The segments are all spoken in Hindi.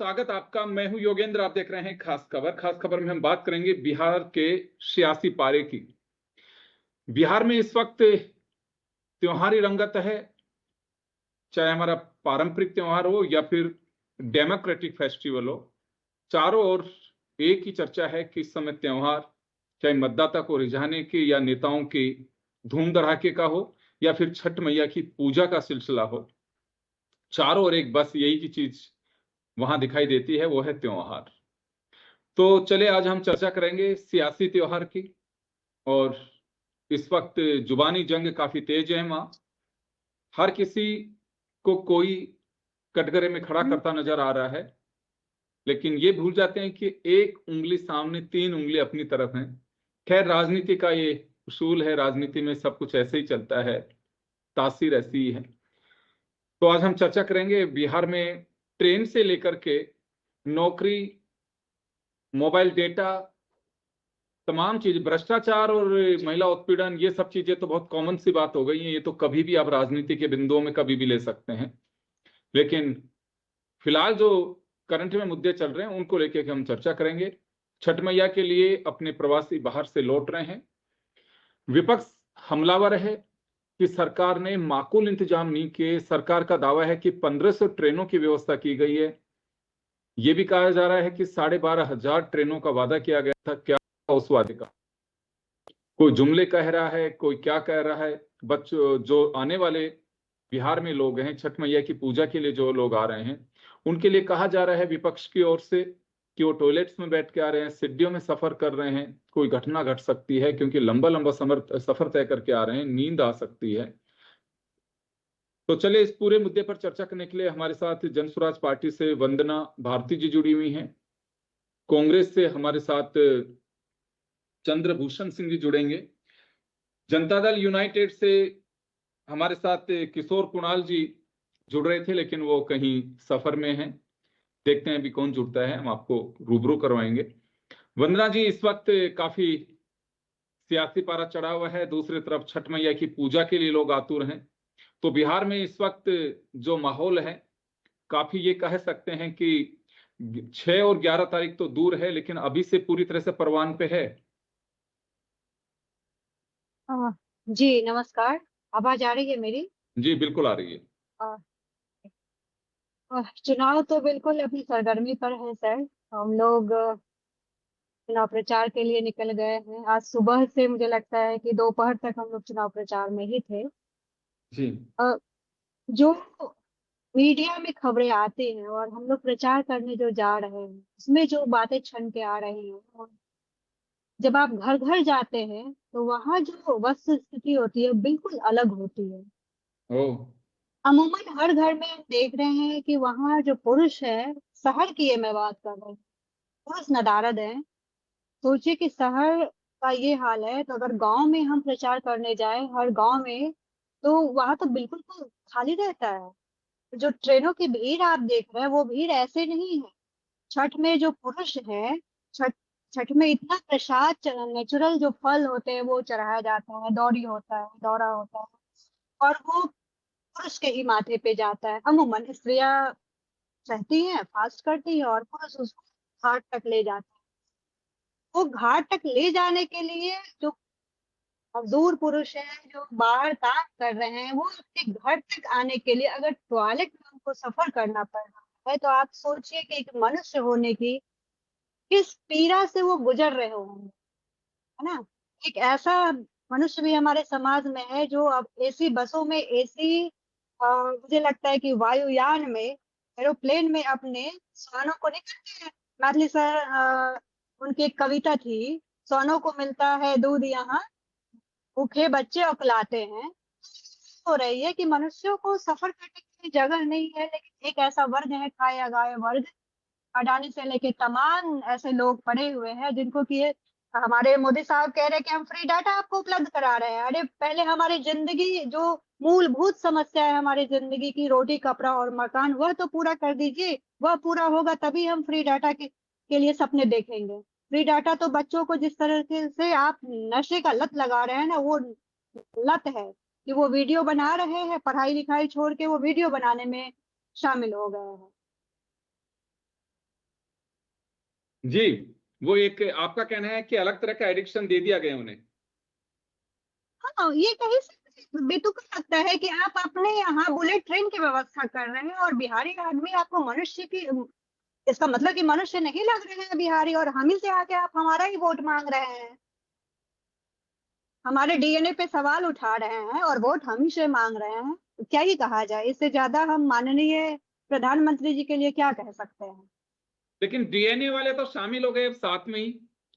स्वागत आपका। मैं हूं योगेंद्र। आप देख रहे हैं खास खबर। खास खबर में हम बात करेंगे बिहार के सियासी पारे की। बिहार में इस वक्त त्योहारी रंगत है, चाहे हमारा पारंपरिक त्योहार हो या फिर डेमोक्रेटिक फेस्टिवल हो। चारों ओर एक ही चर्चा है कि इस समय त्योहार चाहे मतदाता को रिझाने की या नेताओं की धूम धड़ाके का हो या फिर छठ मैया की पूजा का सिलसिला हो, चारों ओर एक बस यही की चीज वहां दिखाई देती है, वो है त्योहार। तो चले आज हम चर्चा करेंगे सियासी त्योहार की। और इस वक्त जुबानी जंग काफी तेज है वहां। हर किसी को कोई कटघरे में खड़ा करता नजर आ रहा है, लेकिन ये भूल जाते हैं कि एक उंगली सामने, तीन उंगली अपनी तरफ है। खैर, राजनीति का ये उसूल है, राजनीति में सब कुछ ऐसे ही चलता है, तासीर ऐसी ही है। तो आज हम चर्चा करेंगे बिहार में ट्रेन से लेकर के नौकरी, मोबाइल डेटा, तमाम चीज, भ्रष्टाचार और महिला उत्पीड़न, ये सब चीजें तो बहुत कॉमन सी बात हो गई है। ये तो कभी भी आप राजनीति के बिंदुओं में कभी भी ले सकते हैं। लेकिन फिलहाल जो करंट में मुद्दे चल रहे हैं उनको लेकर के हम चर्चा करेंगे। छठ मैया के लिए अपने प्रवासी बाहर से लौट रहे हैं। विपक्ष हमलावर है कि सरकार ने माकूल इंतजाम नहीं किए। सरकार का दावा है कि 1500 ट्रेनों की व्यवस्था की गई है। यह भी कहा जा रहा है कि 12,500 ट्रेनों का वादा किया गया था। क्या उस वादे का? कोई जुमले कह रहा है, कोई क्या कह रहा है। बच्चों, जो आने वाले बिहार में लोग हैं, छठ मैया की पूजा के लिए जो लोग आ रहे हैं, उनके लिए कहा जा रहा है विपक्ष की ओर से कि वो टॉयलेट्स में बैठ के आ रहे हैं, सीढ़ियों में सफर कर रहे हैं। कोई घटना घट सकती है क्योंकि लंबा लंबा सफर तय करके आ रहे हैं, नींद आ सकती है। तो चले इस पूरे मुद्दे पर चर्चा करने के लिए हमारे साथ जनसुराज पार्टी से वंदना भारती जी जुड़ी हुई हैं। कांग्रेस से हमारे साथ चंद्रभूषण सिंह जी जुड़ेंगे। जनता दल यूनाइटेड से हमारे साथ किशोर कुणाल जी जुड़ रहे थे, लेकिन वो कहीं सफर में हैं। देखते हैं अभी कौन जुड़ता है, हम आपको रूबरू करवाएंगे। वंदना जी, इस वक्त काफी सियासी पारा चढ़ा हुआ है, दूसरी तरफ छठ मैया की पूजा के लिए लोग आतुर हैं। तो बिहार में इस वक्त जो माहौल है, काफी ये कह सकते हैं कि 6 और 11 तारीख तो दूर है, लेकिन अभी से पूरी तरह से परवान पे है। हाँ, जी नमस्कार। आवाज आ रही है मेरी? जी बिल्कुल आ रही है। अ, चुनाव तो बिल्कुल अपनी सरगर्मी पर है सर। हम लोग चुनाव प्रचार के लिए निकल गए हैं। आज सुबह से मुझे लगता है कि दोपहर तक हम लोग चुनाव प्रचार में ही थे। जी। अ, जो मीडिया में खबरें आती हैं और हम लोग प्रचार करने जो जा रहे हैं, उसमें जो बातें छन के आ रही हैं, और जब आप घर घर जाते हैं तो वहाँ जो वस्तु स्थिति होती है बिल्कुल अलग होती है। ओ। अमूमन हर घर में हम देख रहे हैं कि वहाँ जो पुरुष है, शहर की ये मैं बात कर रही हूँ, पुरुष नदारद है। सोचिए कि शहर का ये हाल है, तो अगर गांव में हम प्रचार करने जाए हर गांव में, तो वहां तो बिल्कुल तो खाली रहता है। जो ट्रेनों की भीड़ आप देख रहे हैं वो भीड़ ऐसे नहीं है। छठ में जो पुरुष है, छठ छठ में इतना प्रसाद, नेचुरल जो फल होते हैं वो चढ़ाया जाता है, दौरी होता है, दौरा होता है, और वो पुरुष के ही माथे पे जाता है। अमूमन स्त्रियां सहती हैं, फास्ट करती हैं, और पुरुष उसको घाट तक ले जाते हैं। वो घाट तक ले जाने के लिए जो मजदूर पुरुष हैं, जो बाहर काम कर रहे हैं, वो अपने घर तक आने के लिए अगर टॉयलेट में उनको सफर करना पड़ रहा है, तो आप सोचिए कि एक मनुष्य होने की किस पीड़ा से वो गुजर रहे होंगे, है ना। एक ऐसा मनुष्य भी हमारे समाज में है जो अब एसी बसों में, एसी मुझे लगता है कि वायुयान में, एरोप्लेन में अपने स्वानों को नहीं करते हैं। मैथिली सर, उनकी एक कविता थी, स्वानों को मिलता है दूध यहाँ, भूखे बच्चे उकलाते हैं। हो रही है कि मनुष्यों को सफर करने की कोई जगह नहीं है, लेकिन एक ऐसा वर्ग है, खाया गाया वर्ग, अडानी से लेके तमाम ऐसे लोग पड़े हुए हैं जिनको कि ये हमारे मोदी साहब कह रहे हैं कि हम फ्री डाटा आपको उपलब्ध करा रहे हैं। अरे पहले हमारी जिंदगी जो मूलभूत समस्या है हमारी जिंदगी की, रोटी कपड़ा और मकान, वह तो पूरा कर दीजिए। वह पूरा होगा तभी हम फ्री डाटा के लिए सपने देखेंगे। फ्री डाटा तो बच्चों को जिस तरह से आप नशे का लत लगा रहे हैं ना, वो लत है कि वो वीडियो बना रहे हैं, पढ़ाई लिखाई छोड़ के वो वीडियो बनाने में शामिल हो गए हैं। जी, वो एक आपका कहना है कि अलग तरह का एडिक्शन दे दिया गया उन्हें। हाँ, ये कहीं से बेतुका लगता है कि आप अपने यहाँ बुलेट ट्रेन की व्यवस्था कर रहे हैं और बिहारी आदमी आपको मनुष्य की इसका मतलब कि मनुष्य नहीं लग रहे हैं बिहारी, और हम ही से आके आप हमारा ही वोट मांग रहे हैं, हमारे डीएनए पे सवाल उठा रहे हैं और वोट हम ही से मांग रहे हैं। तो क्या ही कहा जाए, इससे ज्यादा हम माननीय प्रधानमंत्री जी के लिए क्या कह सकते हैं। लेकिन डीएनए वाले तो शामिल हो गए अब साथ में ही,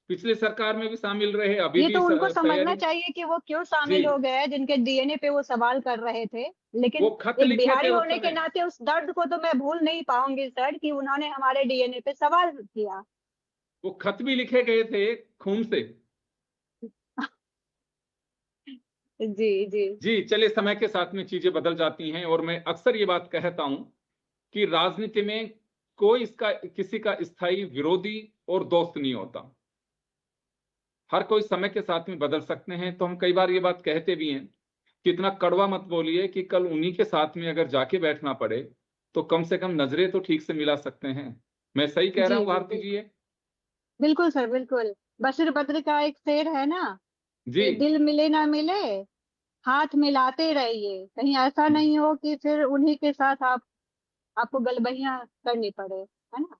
पिछली सरकार में भी शामिल रहे, अभी ये भी तो उनको समझना तैयारी। चाहिए कि वो क्यों जी, शामिल हो गए हैं, जिनके डीएनए पे वो सवाल कर रहे थे। वो लेकिन खत एक लिखे थे बिहारी उस होने के समय, नाते उस दर्द को तो मैं भूल नहीं पाऊंगी सर, कि उन्होंने हमारे डीएनए पे सवाल किया। वो खत भी लिखे गए थे खून से। जी जी जी, चलिए, समय के साथ में चीजें बदल जाती हैं और मैं अक्सर ये बात कहता हूं कि राजनीति में कोई इसका किसी का स्थायी विरोधी और दोस्त नहीं होता। हर कोई समय के साथ में बदल सकते हैं। तो हम कई बार ये बात कहते भी हैं कि इतना कड़वा मत बोलिए कि कल उन्हीं के साथ में अगर जाके बैठना पड़े तो कम से कम नजरें तो ठीक से मिला सकते हैं। मैं सही कह जी रहा हूं जी भारती जी बिल्कुल ये? बिल्कुल सर बिल्कुल। बशीर बद्र का एक शेर है ना, जी, कि दिल मिले ना मिले, हाथ मिलाते रहिए, कहीं ऐसा नहीं हो कि फिर उन्हीं के साथ आपको गलबहियां करनी पड़े, है ना।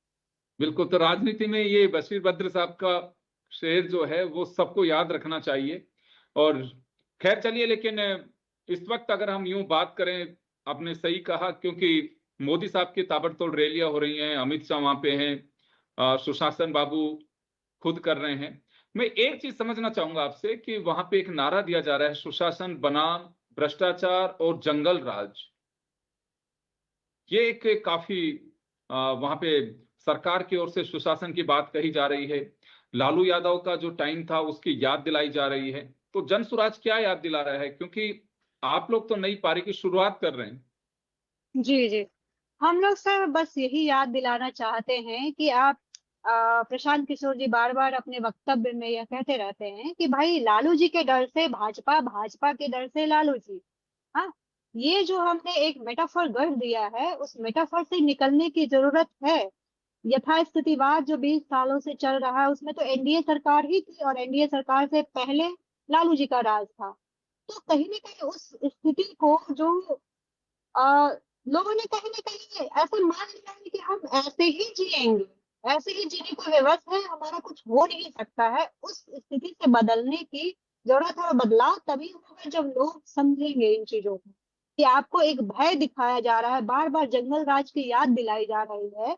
बिल्कुल। तो राजनीति में ये बशीर बद्र साहब का शेर जो है वो सबको याद रखना चाहिए। और खैर चलिए, लेकिन इस वक्त अगर हम यूं बात करें, आपने सही कहा, क्योंकि मोदी साहब की ताबड़तोड़ रैलियां हो रही हैं, अमित शाह वहां पे हैं, सुशासन बाबू खुद कर रहे हैं। मैं एक चीज समझना चाहूंगा आपसे कि वहां पे एक नारा दिया जा रहा है, सुशासन बनाम भ्रष्टाचार और जंगल राज। ये एक काफी वहां पे सरकार की ओर से सुशासन की बात कही जा रही है। लालू यादव का जो टाइम था उसकी याद दिलाई जा रही है। तो जन सुराज क्या याद दिला रहा है, क्योंकि आप लोग तो नई पारी की शुरुआत कर रहे हैं। जी जी। हम लोग सर बस यही याद दिलाना चाहते हैं कि आप प्रशांत किशोर जी बार बार अपने वक्तव्य में यह कहते रहते हैं कि भाई लालू जी के डर से भाजपा, भाजपा के डर से लालू जी। हाँ, ये जो हमने एक मेटाफर गढ़ दिया है, उस मेटाफर से निकलने की जरूरत है। यथास्थितिवाद जो 20 सालों से चल रहा है उसमें तो एनडीए सरकार ही थी, और एनडीए सरकार से पहले लालू जी का राज था। तो कहीं ना कहीं उस स्थिति को जो आ, लोगों ने कहीं ना कहीं ऐसे मान लिया है कि हम ऐसे ही जिएंगे, ऐसे ही जीने को विवश है, हमारा कुछ हो नहीं सकता है। उस स्थिति से बदलने की जरूरत है, और बदलाव तभी होगा जब लोग समझेंगे इन चीजों को, कि आपको एक भय दिखाया जा रहा है, बार बार जंगल राज की याद दिलाई जा रही है,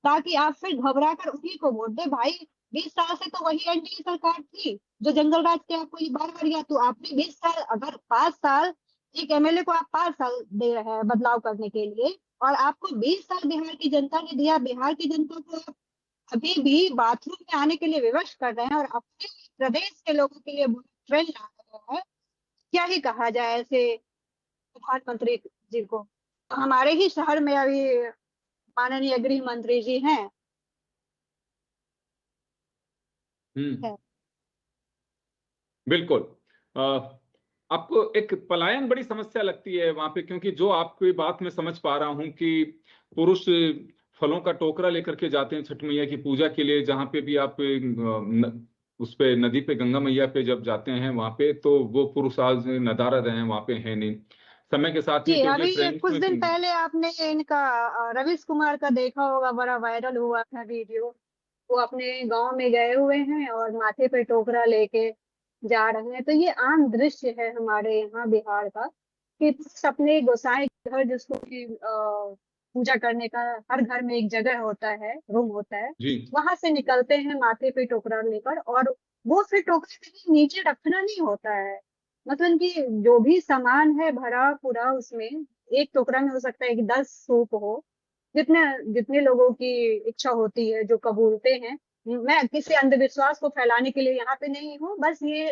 ताकि आप फिर घबरा कर उन्हीं को वोट दे। भाई 20 साल से तो वही एनडीए सरकार थी जो जंगल राज के आपको ये बार बार याद, तो आपने 20 साल, अगर 5 साल एक एमएलए को आप 5 साल दे रहे हैं बदलाव करने के लिए, और आपको 20 साल बिहार की जनता ने दिया, बिहार की जनता को आप अभी भी बाथरूम में आने के लिए विवश कर रहे हैं, और अपने प्रदेश के लोगों के लिए ट्रेन ला रहे हैं। क्या ही कहा जाए ऐसे प्रधानमंत्री जी को। हमारे ही शहर में अभी माननीय गृह मंत्री जी हैं। हम्म, है। बिल्कुल। अ, आपको एक पलायन बड़ी समस्या लगती है वहां पे, क्योंकि जो आपकी बात मैं समझ पा रहा हूं कि पुरुष फलों का टोकरा लेकर के जाते हैं छठ मैया की पूजा के लिए, जहां पे भी आप उस पे नदी पे गंगा मैया पे जब जाते हैं वहां पे, तो वो पुरुष आज नदारद हैं, वहां पे है नहीं। समय के साथ में जी, क्योंकि अभी ट्रेनिंग कुछ में दिन पहले आपने इनका रवीश कुमार का देखा होगा, बड़ा वायरल हुआ था वीडियो। वो अपने गांव में गए हुए हैं और माथे पे टोकरा लेके जा रहे हैं। तो ये आम दृश्य है हमारे यहाँ बिहार का, कि अपने गोसाई घर, जिसको कि पूजा करने का हर घर में एक जगह होता है, रूम होता है, जी, वहां से निकलते हैं माथे पे टोकरा लेकर, और वो फिर टोकरे कहीं नीचे रखना नहीं होता है। मतलब कि जो भी सामान है भरा पूरा उसमें, एक टोकरा में हो सकता है कि 10 सूप हो, जितने जितने लोगों की इच्छा होती है जो कबूलते हैं। मैं किसी अंधविश्वास को फैलाने के लिए यहाँ पे नहीं हूँ, बस ये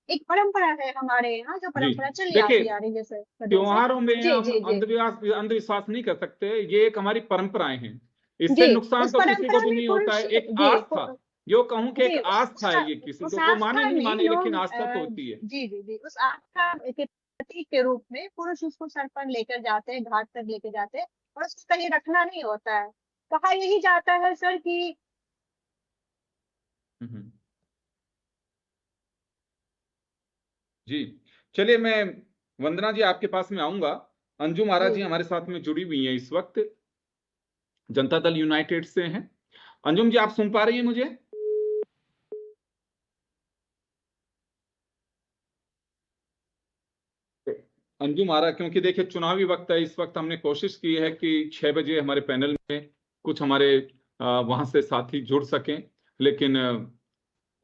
एक परंपरा है हमारे यहाँ, जो जी। परंपरा चली देखिए, आती आ रही है जैसे सदियों से। त्योहारों में जी हम जी जी अंधविश्वास अंधविश्वास नहीं कर सकते, ये एक हमारी परंपराएं हैं। इससे जी। नुकसान उस तो किसी को परंपरा भी में नहीं होता है, पुरुष, एक जी आस्था, जो कहूं कि एक जी आस्था है, ये किसी उस को माने आस्था नहीं में माने, लेकिन लोग आस्था तो होती है। जी जी जी, उस आस्था के प्रतीक के रूप में पुरुष उसको सर पर लेकर जाते हैं, घाट तक लेकर जाते हैं, और उसको कहीं रखना नहीं होता है। कहा यही जाता है सर कि हम्म। जी, चलिए मैं वंदना जी आपके पास में आऊंगा। अंजुम आरा जी जी हमारे साथ में जुड़ी हुई हैं इस वक्त, जनता दल यूनाइटेड से हैं। अंजुम जी, आप सुन पा रही हैं मुझे? अंजुम आरा, क्योंकि देखिए चुनावी वक्त है, इस वक्त हमने कोशिश की है कि 6 बजे हमारे पैनल में कुछ हमारे वहां से साथी जुड़ सकें, लेकिन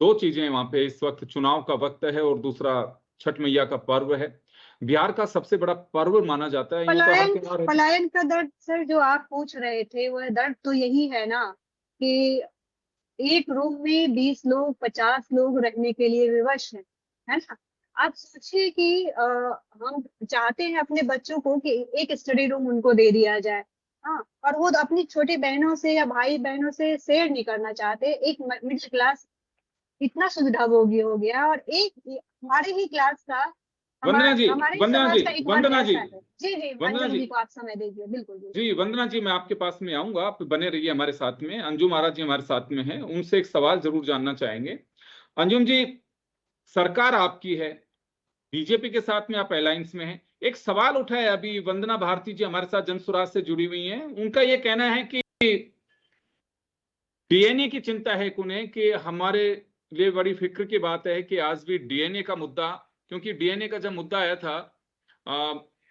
दो चीजें वहां पे, इस वक्त चुनाव का वक्त है और दूसरा छठ मैया का पर्व है। बिहार का सबसे बड़ा पर्व माना जाता है, यूं तो हर पलायन त्योहार है। पलायन का दर्द सर जो आप पूछ रहे थे, वह दर्द तो यही है ना कि एक रूम में 20 लोग 50 लोग रहने के लिए विवश है ना। आप सोचिए कि हम चाहते हैं अपने बच्चों को कि एक स्टडी रूम उनको दे दिया जाए। हाँ, और वो अपनी छोटी बहनों से या भाई बहनों से शेयर नहीं करना चाहते। एक मिडिल क्लास इतना सुविधाभोगी हो गया, और एक हमारे ही क्लास का वंदना जी, हमारे ही वंदना समाज जी, का एक मर्द वंदना जी, ऐसा है। जी जी, वंदना अंजुम जी, जी को आप समय दीजिए, बिल्कुल बिल्कुल। जी वंदना जी, मैं आपके पास में आऊंगा, आप बने रहिए हमारे साथ में। अंजुम आरा जी हमारे साथ में हैं, उनसे एक सवाल जरूर जानना चाहेंगे। अंजुम जी, सरकार आपकी है, बीजेपी के साथ में आप अलायंस में हैं। एक सवाल उठा है, अभी वंदना भारती जी हमारे साथ जनसुराज से जुड़ी हुई हैं, उनका ये कहना है कि डीएनए की चिंता है उन्हें, कि हमारे लिए बड़ी फिक्र की बात है कि आज भी डीएनए का मुद्दा, क्योंकि डीएनए का जब मुद्दा आया था,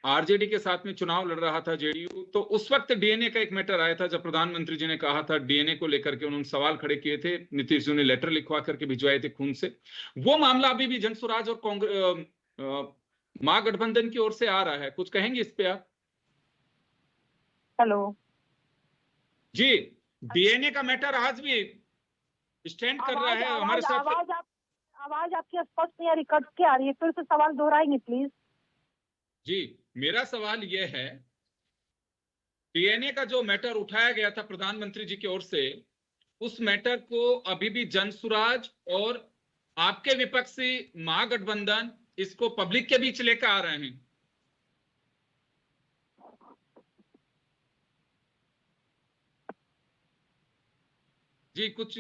आरजेडी के साथ में चुनाव लड़ रहा था जेडीयू, तो उस वक्त डीएनए का एक मैटर आया था, जब प्रधानमंत्री जी ने कहा था डीएनए को लेकर के, उन्होंने सवाल खड़े किए थे, नीतीश जी ने लेटर लिखवा करके भिजवाए थे खून से। वो मामला अभी भी जनसुराज और कांग्रेस महागठबंधन की ओर से आ रहा है, कुछ कहेंगे इस पे आप? हेलो जी, डीएनए का मैटर आज भी स्टैंड कर रहा आवाज है हमारे आवाज साथ। आवाज आप आवाज आपकी स्पष्ट नहीं आ रही, कट के आ रही है। फिर से सवाल दोहराएंगे प्लीज। जी, मेरा सवाल यह है, डीएनए का जो मैटर उठाया गया था प्रधानमंत्री जी की ओर से, उस मैटर को अभी भी जनसुराज और आपके विपक्षी महागठबंधन इसको पब्लिक के बीच लेकर आ रहे हैं। जी, कुछ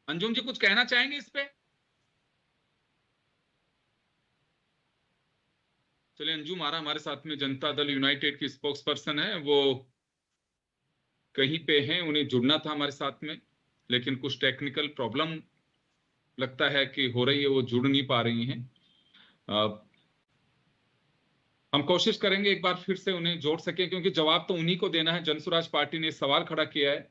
अंजुम जी कुछ कहना चाहेंगे इस पे? चलिए, अंजुम आरा हमारे साथ में जनता दल यूनाइटेड की स्पोक्स पर्सन है, वो कहीं पे हैं, उन्हें जुड़ना था हमारे साथ में, लेकिन कुछ टेक्निकल प्रॉब्लम लगता है कि हो रही है, वो जुड़ नहीं पा रही हैं। हम कोशिश करेंगे एक बार फिर से उन्हें जोड़ सके, क्योंकि जवाब तो उन्हीं को देना है। जनसुराज पार्टी ने सवाल खड़ा किया है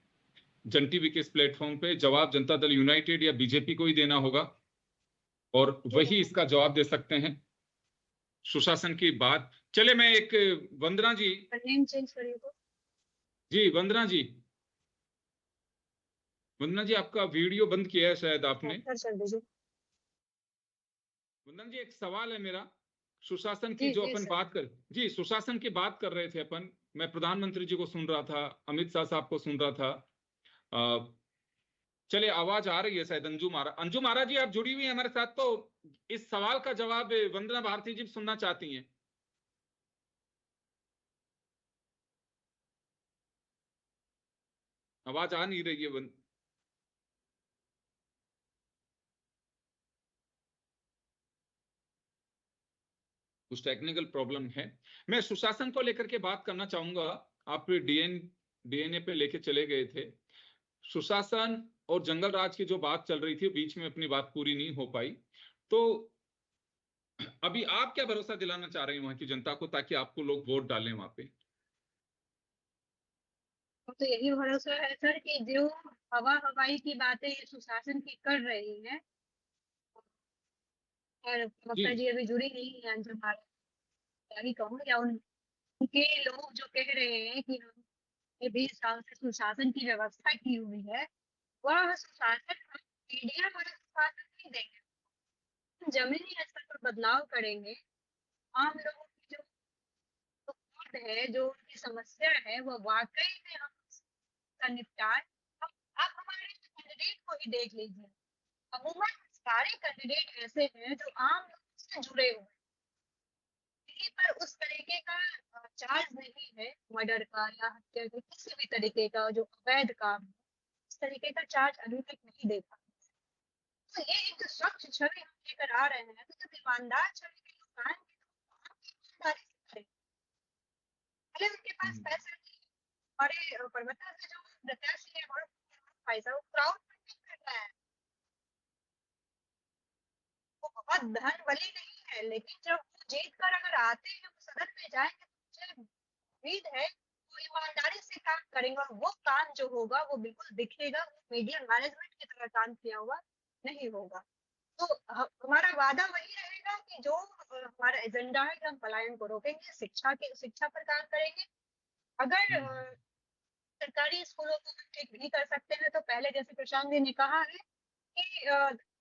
जन टीवी के इस प्लेटफॉर्म पे, जवाब जनता दल यूनाइटेड या बीजेपी को ही देना होगा, और वही इसका जवाब दे सकते हैं। सुशासन की बात, चले मैं एक, वंदना जी, नेम चेंज करिए तो। जी वंदना जी, वंदना जी आपका वीडियो बंद किया है शायद आपने। सर कर दीजिए। वंदना जी, एक सवाल है मेरा, सुशासन की जी जो जी अपन सर। बात कर, जी सुशासन की बात कर रहे थे अपन, मैं प्रधानमंत्री जी को सुन रहा था, अमित शाह साहब को सुन रहा था। चलिए, आवाज आ रही है शायद अंजुम आरा, अंजुम आरा जी आप जुड़ी हुई हैं हमारे साथ, तो इस सवाल का जवाब वंदना भारती जी सुनना चाहती हैं। आवाज आ नहीं रही है कुछ टेक्निकल प्रॉब्लम है। मैं सुशासन को लेकर के बात करना चाहूंगा। आप डीएनए पे लेके चले गए थे, सुशासन और जंगल राज की जो बात चल रही थी, बीच में अपनी बात पूरी नहीं हो पाई, तो अभी आप क्या भरोसा दिलाना चाह रहे हैं वहां की जनता को, ताकि आपको लोग वोट डालें वहां पे? तो यही भरोसा है सर कि जो हवा हवाई की बातें ये सुशासन की कर रही है, और जी, प्रवक्ता जी अभी जुड़ी नहीं है अंजुम भारत, क्या ही कहूँ, या उनके लोग जो कह रहे हैं कि हमने 20 साल से सुशासन की व्यवस्था की हुई है, वह सुशासन हम मीडिया वाला सुशासन नहीं देंगे। जमीनी स्तर पर बदलाव करेंगे। आम लोगों की जो मुद्दे है, जो उनकी समस्या है, वह वाकई में हम उसका निपटान। अब आप हमारे कैंडिडेट को ही देख लीजिए, अमूमन सारे कैंडिडेट ऐसे हैं जो आम लोगों से जुड़े हुए हैं। कहीं पर उस तरीके का चार्ज नहीं है, मर्डर का या हत्या का, किसी भी तरीके का जो अवैध काम है, इस तरीके का चार्ज अभी तक नहीं देखा। तो ये एक जो स्वच्छ छवि हम लेकर आ रहे हैं, तो जब ईमानदार छवि के लोग आएंगे तो काम की ईमानदारी से करेंगे। भले उनके पास पैसा नहीं है, बड़े पर्वता से जो प्रत्याशी है बड़ा पैसा, वो क्राउड फंडिंग कर रहा है, वो बहुत धन बली नहीं है, लेकिन जब वो जीत कर अगर आते हैं वो सदन में जाएंगे तो मुझे उम्मीद है वो ईमानदारी से काम करेंगे, और वो काम जो होगा वो बिल्कुल दिखेगा, वो मीडिया मैनेजमेंट की तरह काम किया हुआ नहीं होगा। तो हमारा वादा वही रहेगा कि जो हमारा एजेंडा है कि हम पलायन को रोकेंगे, शिक्षा पर काम करेंगे। अगर सरकारी स्कूलों को हम ठीक नहीं कर सकते हैं तो पहले जैसे प्रशांत जी ने कहा है कि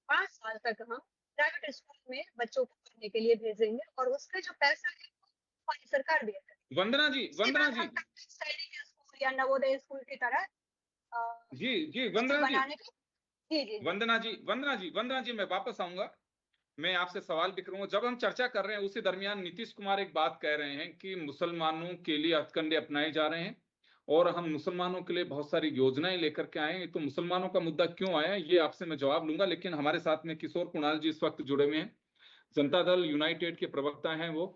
5 साल तक हम प्राइवेट स्कूल में बच्चों को पढ़ने के लिए भेजेंगे, और उसका जो पैसा है वो हमारी सरकार देगा। वंदना जी, उसके वंदना बाद जी, हम सैनिक स्कूल या नवोदय स्कूल की तरह जी वंदना जी, बनाने की। जी जी जी। वंदना जी, मैं वापस आऊंगा। मैं आपसे सवाल भी करूंगा। जब हम चर्चा कर रहे हैं उसी दरमियान नीतीश कुमार एक बात कह रहे हैं कि मुसलमानों के लिए हथकंडे अपनाए जा रहे हैं और हम मुसलमानों के लिए बहुत सारी योजनाएं लेकर के आए हैं। तो मुसलमानों का मुद्दा क्यों आया ये आपसे मैं जवाब लूंगा, लेकिन हमारे साथ में किशोर कुणाल जी इस वक्त जुड़े हुए हैं, जनता दल यूनाइटेड के प्रवक्ता हैं वो।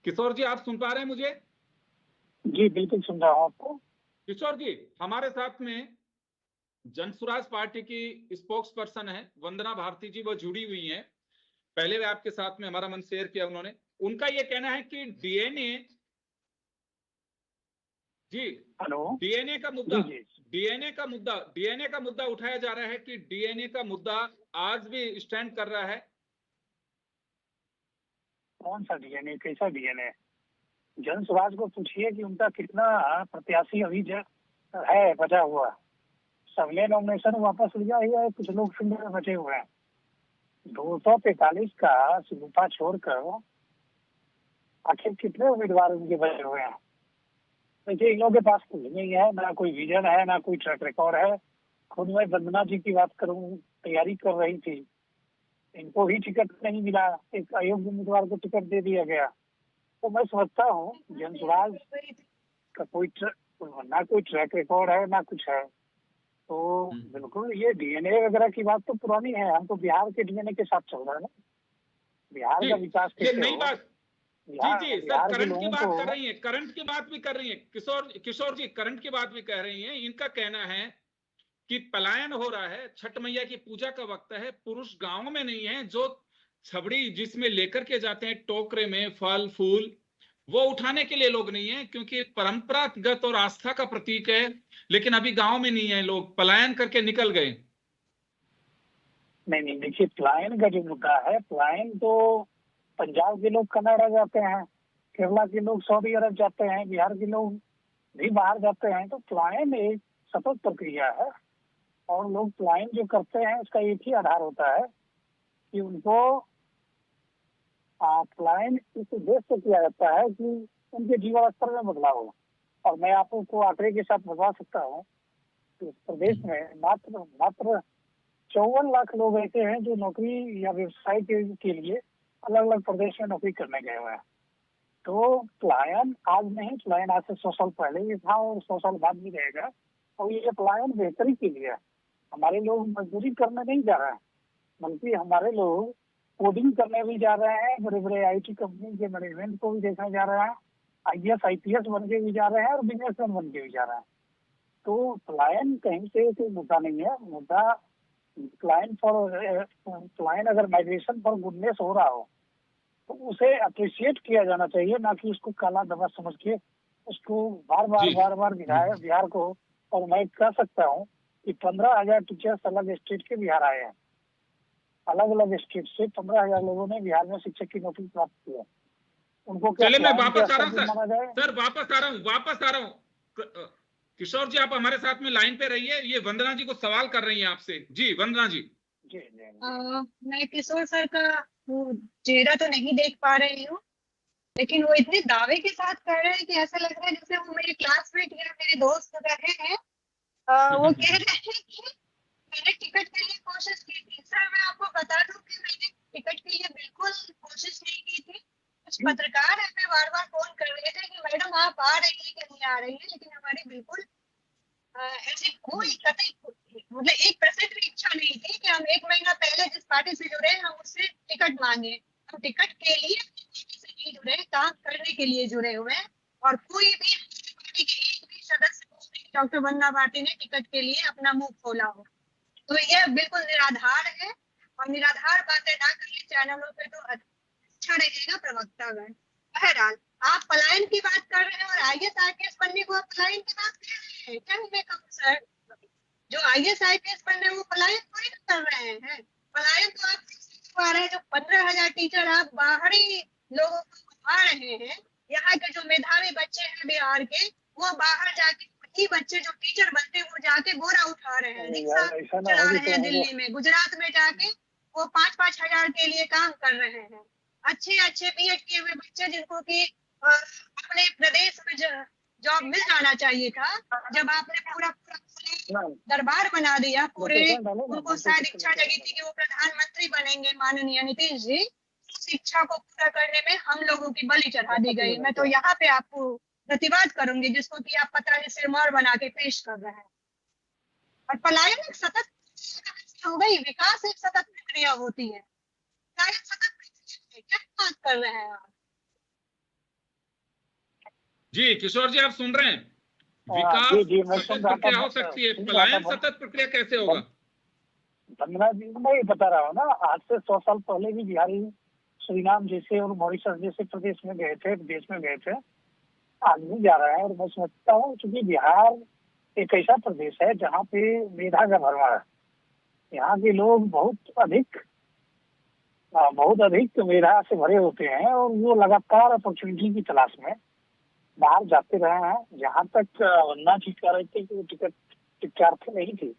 किशोर जी, आप सुन पा रहे हैं मुझे? जी बिल्कुल सुन रहा हूँ आपको। किशोर जी, हमारे साथ में जनसुराज पार्टी की स्पोक्स पर्सन है वंदना भारती जी, वो जुड़ी हुई हैं। पहले भी आपके साथ में हमारा मन शेयर किया उन्होंने। उनका ये कहना है कि डीएनए, जी हेलो। डीएनए का मुद्दा, जी जी। डीएनए का मुद्दा उठाया जा रहा है कि डीएनए का मुद्दा आज भी स्टैंड कर रहा है। कौन सा डीएनए, कैसा डीएनए? जन स्वराज को पूछिए कि उनका कितना प्रत्याशी अभी है बचा हुआ। सबने नॉमिनेशन वापस लिया ही है, कुछ लोग शून्य में बचे हुए हैं। 243 का सुगुफा छोड़कर आखिर कितने उम्मीदवार उनके बचे हुए हैं? देखिए, इन लोगों के पास कुछ नहीं है, ना कोई विजन है, ना कोई ट्रैक रिकॉर्ड है। खुद मैं वंदना जी की बात करूं, तैयारी कर रही थी, इनको ही टिकट नहीं मिला, एक अयोग्य उम्मीदवार को टिकट दे दिया गया। तो मैं समझता हूँ जनसुराज का ना कोई ट्रैक रिकॉर्ड है ना कुछ है। तो बिल्कुल ये डीएनए वगैरह की बात तो पुरानी है, हम तो बिहार के डीएनए के साथ चल रहे हैं ना। बिहार का विकास ये कैसे नई हो? बात, जी सर, बिहार के करंट की लोगों बात को कर रही है, करंट की बात भी कर रही है किशोर जी, करंट की बात भी कह रही हैं। इनका कहना है कि पलायन हो रहा है, छठ मैया की पूजा का वक्त है, पुरुष गांव में नहीं है, जो छबड़ी जिसमें लेकर के जाते हैं टोकरे में फल फूल, वो उठाने के लिए लोग नहीं है, क्योंकि परंपरागत और आस्था का प्रतीक है। लेकिन अभी गांव में नहीं है, लोग पलायन करके निकल गए। नहीं, देखिए, पलायन का जो मुद्दा है, पलायन तो पंजाब के लोग कनाडा जाते हैं, केरला के लोग सऊदी अरब जाते हैं, बिहार के लोग भी बाहर जाते हैं। तो पलायन एक सतत प्रक्रिया है, और लोग पलायन जो करते हैं उसका एक ही आधार होता है कि उनको पलायन इस उद्देश्य से किया जाता है कि उनके जीवन स्तर में बदलाव हो। और मैं आपको आंकड़े के साथ बता सकता हूँ कि इस प्रदेश में मात्र 54 लाख लोग ऐसे हैं जो नौकरी या व्यवसाय के लिए अलग अलग प्रदेश में नौकरी करने गए हुए हैं। तो पलायन आज नहीं, पलायन आज से 100 साल पहले भी था और 100 साल बाद भी रहेगा। और ये पलायन बेहतरी के लिए है। हमारे लोग मजदूरी करने नहीं जा रहे हैं, बल्कि हमारे लोग कोडिंग करने भी जा रहे हैं, बड़े बड़े आईटी कंपनी के मैनेजमेंट को भी देखने जा रहे हैं, आईएएस आईपीएस बन के भी जा रहे हैं और बिजनेसमैन बन के भी जा रहे हैं। तो पलायन कहीं से कोई मुद्दा नहीं है। मुद्दा पलायन अगर माइग्रेशन फॉर गुडनेस हो रहा हो तो उसे अप्रिशिएट किया जाना चाहिए, ना कि उसको काला दवा समझ के उसको बार बार बिहार को। और मैं कह सकता हूँ कि 15,000 टीचर्स अलग स्टेट के बिहार आए हैं, अलग अलग स्टेट से 15,000 लोगों ने बिहार में शिक्षक की नौकरी प्राप्त की है। उनको क्या चलिए मैं पलायन के वापस आ स्तर रहा पर माना जाए? हूं सर, वापस आ रहा हूं। किशोर जी, आप हमारे साथ में लाइन पे रहिए। ये वंदना जी को सवाल कर रही हैं आपसे। जी वंदना जी। जी मैं किशोर सर का वो चेहरा तो नहीं देख पा रही हूँ, लेकिन वो इतने दावे के साथ कह रहे हैं कि ऐसा लग रहा है जैसे वो मेरे क्लासमेट या मेरे दोस्त रहे हैं। वो कह रहे हैं कि मैंने टिकट के लिए कोशिश की थी। सर, मैं आपको बता दूं कि मैंने टिकट के लिए बिल्कुल कोशिश नहीं की थी। कुछ पत्रकार हमें बार बार फोन कर रहे थे कि मैडम आप आ रही है कि नहीं आ रही है, लेकिन हमारी बिल्कुल ऐसी कोई कतई मतलब 1% भी इच्छा नहीं थी कि हम 1 महीना पहले जिस पार्टी से जुड़े हम उससे टिकट मांगे। हम टिकट के लिए पार्टी से नहीं जुड़े, काम करने के लिए जुड़े हुए हैं। और कोई भी पार्टी के एक भी सदस्य को डॉक्टर वंदना भारती ने टिकट के लिए अपना मुंह खोला हो। तो यह बिल्कुल निराधार है और निराधार बातें ना करिए चैनलों पे तो अच्छा रहेगा प्रवक्तागण। बहरहाल आप पलायन की बात कर रहे हैं और IAS IPS बनने को आप पलायन की बात कर रहे हैं, क्या मैं कहूँ सर? जो IAS IPS बन रहे हैं वो पलायन थोड़ी ना कर रहे हैं। पलायन तो आप आ रहे हैं, जो 15,000 टीचर आप बाहरी लोगों को आ रहे हैं। यहाँ के जो मेधावी बच्चे हैं बिहार के, वो बाहर जाके वही बच्चे जो टीचर बनते हैं वो जाके बोरा उठा रहे हैं, रिक्शा ऐसा ना चला हो रहे हैं दिल्ली में, गुजरात में जाके वो 5-5 हजार के लिए काम कर रहे हैं। अच्छे BEd किए हुए बच्चे जिनको कि अपने प्रदेश में जॉब मिल जाना चाहिए था, जब आपने पूरा दरबार बना दिया पूरे, उनको शायद इच्छा जगी थी कि वो प्रधानमंत्री बनेंगे माननीय नीतीश जी। उस इच्छा को पूरा करने में हम लोगों की बलि चढ़ा दी गई। मैं तो यहाँ पे आपको प्रतिवाद करूंगी जिसको कि आप पता नहीं सिरमौर बना के पेश कर रहे हैं। और पलायन एक सतत हो गई, विकास एक सतत प्रक्रिया होती है। पलायन सतत प्रक्रिया, क्या बात कर रहे हैं आप? जी किशोर जी, आप सुन रहे हैं? विकास सतत प्रक्रिया हो सकती है, पलायन सतत प्रक्रिया कैसे होगा? वंदना जी मैं ये बता रहा हूँ ना, आज से 100 साल पहले भी बिहारी सूरीनाम जैसे और मॉरिशस जैसे प्रदेश में गए थे, देश में गए थे, आज भी जा रहा है। और मैं समझता हूँ क्योंकि बिहार एक ऐसा प्रदेश है जहाँ पे मेधा का भरमार है। यहाँ के लोग बहुत अधिक मेधा से भरे होते हैं और वो लगातार अपॉर्चुनिटी की तलाश में बाहर जाते रहे हैं। जहाँ तक वंदना जी कह रहे थे कि वो टिकट नहीं थी,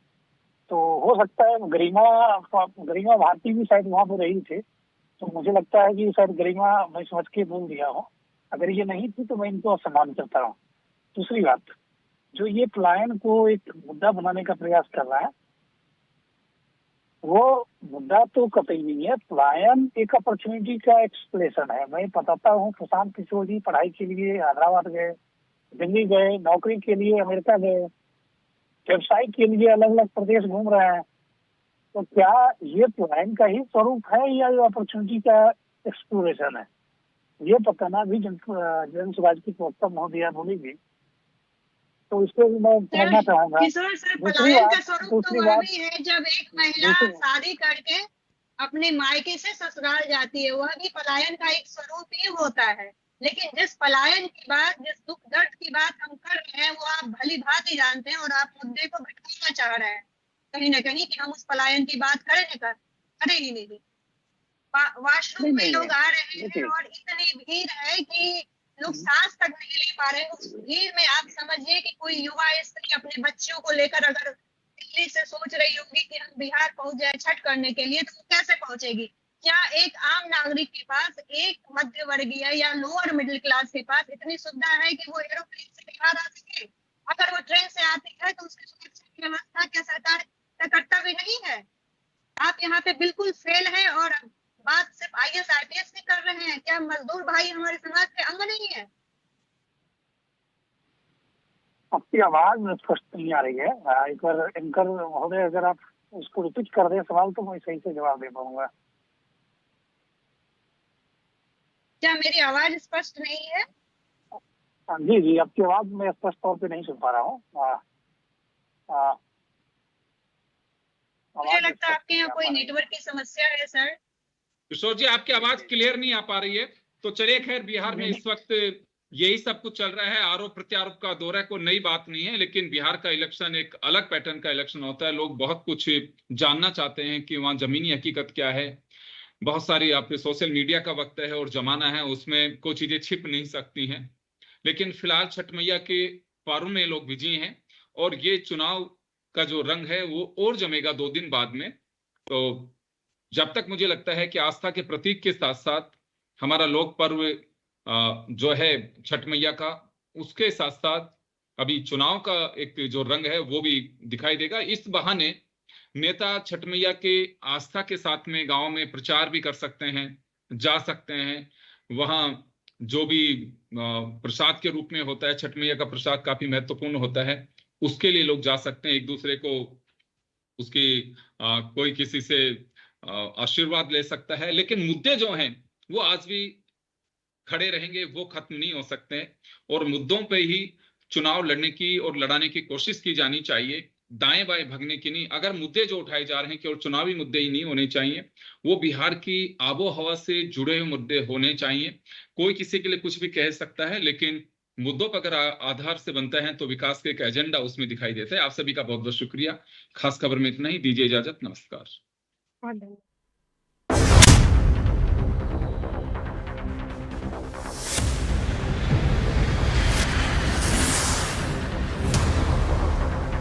तो हो सकता है गरिमा भारती भी शायद वहां पर रही थे, तो मुझे लगता है कि शायद गरिमा मैं समझ के बोल दिया हूँ। अगर ये नहीं थी तो मैं इनको सम्मान करता हूँ। दूसरी बात, जो ये पलायन को एक मुद्दा बनाने का प्रयास कर रहा है, वो मुद्दा तो कतई नहीं है। पलायन एक अपॉर्चुनिटी का एक्सप्लेनेशन है। मैं बताता हूँ, प्रशांत किशोर जी पढ़ाई के लिए हैदराबाद गए, दिल्ली गए, नौकरी के लिए अमेरिका गए, व्यवसाय के लिए अलग अलग प्रदेश घूम रहे हैं। तो क्या ये पलायन का ही स्वरूप है या ये अपॉर्चुनिटी का एक्सप्लोरेशन है? ये बताना भी जन समाज की प्रवक्ता महोदया बोलेगी, तो इसको भी मैं समझना चाहूंगा। किशोर सर, पलायन का स्वरूप तो वह भी है जब एक महिला शादी करके अपने मायके से ससुराल जाती है, वह भी पलायन का एक स्वरूप ही होता है। लेकिन जिस पलायन की बात, जिस दुख दर्द की बात हम कर रहे हैं, वो आप भली भांति जानते हैं और आप मुद्दे को भटकाना चाह रहे हैं कहीं ना कहीं कि हम उस पलायन की बात करें ही नहीं। वॉशरूम में लोग आ रहे हैं और इतनी भीड़ है कि लोग सांस तक नहीं ले पा रहे हैं। उस भीड़ में आप समझिए कि कोई युवा स्त्री अपने बच्चों को लेकर अगर दिल्ली से सोच रही होगी कि हम बिहार पहुंच जाए छठ करने के लिए, तो वो कैसे पहुंचेगी? क्या एक आम नागरिक के पास, एक मध्य वर्गीय या लोअर मिडिल क्लास के पास इतनी सुविधा है कि वो एरोप्लेन से बिहार आ सके? अगर वो ट्रेन से आती है तो उसकी सुरक्षा की व्यवस्था क्या सरकार का कर्तव्य नहीं है? आप यहाँ पे बिल्कुल फेल है और बात सिर्फ IAS IPS की कर रहे हैं। क्या मजदूर भाई हमारे समाज के अंग नहीं है? आपकी आवाज स्पष्ट नहीं आ रही है। एक बार एंकर महोदय अगर आप उसको रिपीट कर दें सवाल, तो मैं सही से जवाब दे पाऊंगा। क्या मेरी आवाज स्पष्ट नहीं है? जी जी, आपकी आवाज मैं स्पष्ट तौर पे नहीं सुन पा रहा हूँ। मुझे लगता है आपके यहाँ कोई नेटवर्क की समस्या है सर। किशोर जी, आपकी आवाज क्लियर नहीं आ पा रही है। तो चलिए, खैर बिहार में इस वक्त यही सब कुछ चल रहा है। आरोप प्रत्यारोप का दौर है, कोई नई बात नहीं है। लेकिन बिहार का इलेक्शन एक अलग पैटर्न का इलेक्शन होता है। लोग बहुत कुछ जानना चाहते हैं कि वहाँ जमीनी हकीकत क्या है। बहुत सारी आपके सोशल मीडिया का वक्त है और जमाना है, उसमें कोई चीजें छिप नहीं सकती हैं। लेकिन फिलहाल छठ मैया के पारों में लोग विजयी हैं और ये चुनाव का जो रंग है वो और जमेगा 2 दिन बाद में। तो जब तक मुझे लगता है कि आस्था के प्रतीक के साथ साथ हमारा लोक पर्व जो है छठ मैया का, उसके साथ साथ अभी चुनाव का एक जो रंग है वो भी दिखाई देगा। इस बहाने नेता छठ मैया के आस्था के साथ में गांव में प्रचार भी कर सकते हैं, जा सकते हैं। वहां जो भी प्रसाद के रूप में होता है, छठ मैया का प्रसाद काफी महत्वपूर्ण होता है, उसके लिए लोग जा सकते हैं, एक दूसरे को उसकी कोई किसी से आशीर्वाद ले सकता है, लेकिन मुद्दे जो हैं वो आज भी खड़े रहेंगे, वो खत्म नहीं हो सकते। और मुद्दों पे ही चुनाव लड़ने की और लड़ाने की कोशिश की जानी चाहिए, दाएं बाएं भगने की नहीं। अगर मुद्दे जो उठाए जा रहे हैं केवल चुनावी मुद्दे ही नहीं होने चाहिए, वो बिहार की आबो हवा से जुड़े हुए मुद्दे होने चाहिए। कोई किसी के लिए कुछ भी कह सकता है, लेकिन मुद्दों पर अगर आधार से बनता है तो विकास का एक एजेंडा उसमें दिखाई देता है। आप सभी का बहुत बहुत शुक्रिया। खास खबर में इतना ही, दीजिए इजाजत, नमस्कार। बहुत धन्यवाद।